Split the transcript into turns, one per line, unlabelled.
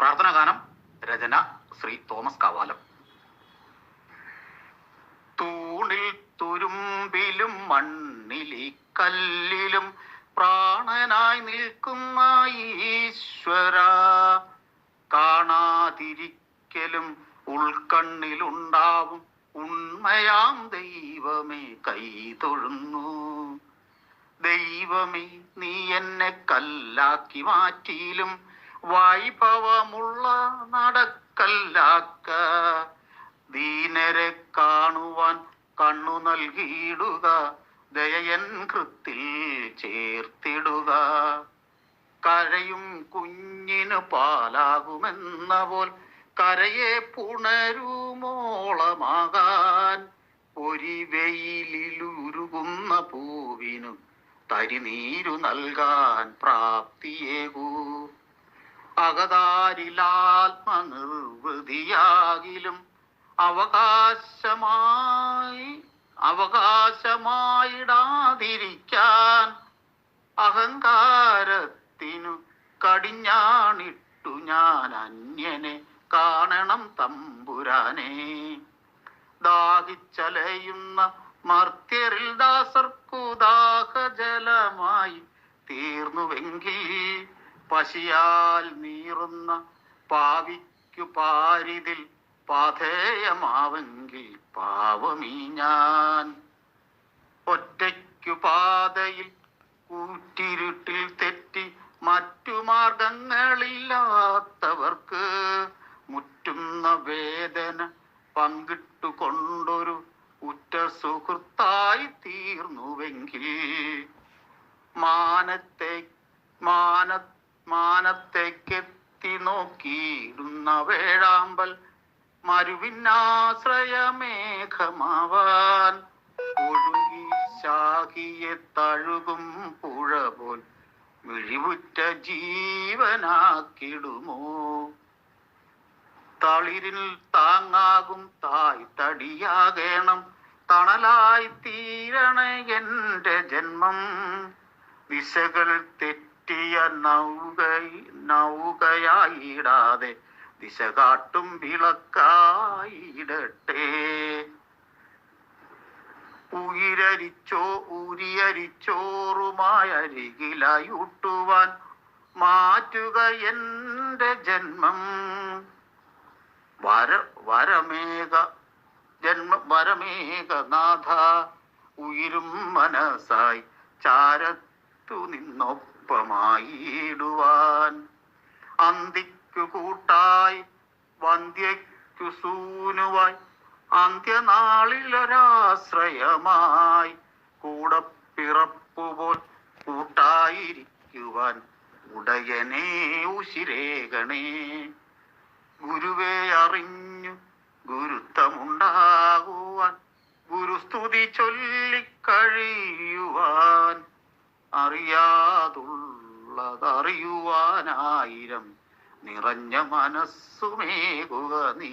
പ്രാർത്ഥനാഗാനം രചന Shri Thomas Kavalam. തൂണിൽ തുരുമ്പിലും മണ്ണിലി കല്ലിലും പ്രാണനായി നിൽക്കുന്ന ഈശ്വര, കാണാതിരിക്കലും ഉൾക്കണ്ണിലുണ്ടാവും ഉണ്മയാം ദൈവമേ കൈതൊഴുന്നു. ദൈവമേ, നീ എന്നെ കല്ലാക്കി മാറ്റിയിലും വൈഭവമുള്ള നടക്കല്ലാക്ക. ദീനരെ കാണുവാൻ കണ്ണു നൽകിയിടുക, ദയയൻ കൃത്തിൽ ചേർത്തിടുക. കരയും കുഞ്ഞിന് പാലാകുമെന്ന പോൽ കരയെ പുണരുമോളമാകാൻ, ഒരു വെയിലുരുകുന്ന പൂവിനു തരിനീരു നൽകാൻ പ്രാപ്തിയേകൂ. അകതാരിലാത്മനിർവൃതിയാകിലും അവകാശമായിടാതിരിക്കാൻ അഹങ്കാരത്തിനു കടിഞ്ഞാണിട്ടു ഞാൻ അന്യനെ കാണണം തമ്പുരാനെ. ദാഹിച്ചലയുന്ന മർത്യരിൽ ദാസർക്കു ദാഹജലമായി തീർന്നുവെങ്കിൽ, പശിയാൽ നീറുന്ന പാവിക്കു പാരിതിൽ പാഥേയമാവെങ്കിൽ പാവമീ ഞാൻ. ഒറ്റയ്ക്കു പാതയിൽ കൂറ്റിരുട്ടിൽ തെറ്റി മറ്റു മാർഗങ്ങളില്ലാത്തവർക്ക് മുറ്റുന്ന വേദന പങ്കിട്ടുകൊണ്ടൊരു ഉറ്റ സുഹൃത്തായി തീർന്നുവെങ്കിൽ, മാനത്തേക്കെത്തി നോക്കിയിടുന്ന വേഴാമ്പൽ മരുവിനാശ്രയമേഘമാവാൻ, ഒഴുകി ശാഖിയെ തഴുകും പുഴ പോൽ മിഴിവുറ്റ ജീവനാക്കിടുമോ. തളിരിൽ താങ്ങാകും തായ് തടിയാകേണം, തണലായി തീരണേ എന്റെ ജന്മം. ദിശകൾ തെറ്റിയ നൗകയായിടാതെ ദിശ കാട്ടും വിളക്കായിടട്ടെ. ഉരിയരിച്ചോറുമായി അരികിലായൂട്ടുവാൻ മാറ്റുക എന്റെ ജന്മം. വരമേഘനാഥ, ഉയരും മനസ്സായി ചാരത്തു നിന്നൊപ്പമായിടുവാൻ. അന്തിക്കു കൂട്ടായി വന്ധ്യയ്ക്കു സൂനുവായി അന്ത്യനാളിലൊരാശ്രയമായി, കൂടെ പിറപ്പുപോൽ കൂട്ടായിരിക്കുവാൻ ഉടയനേ ഉശിരേകണേ. ഗുരുവെ അറിഞ്ഞു ഗുരുത്വമുണ്ടാകുവാൻ, ഗുരുസ്തുതി ചൊല്ലിക്കഴിയുവാൻ, അറിയാതുള്ളതറിയുവാനായിരം നിറഞ്ഞ മനസ്സുമേകുക നീ.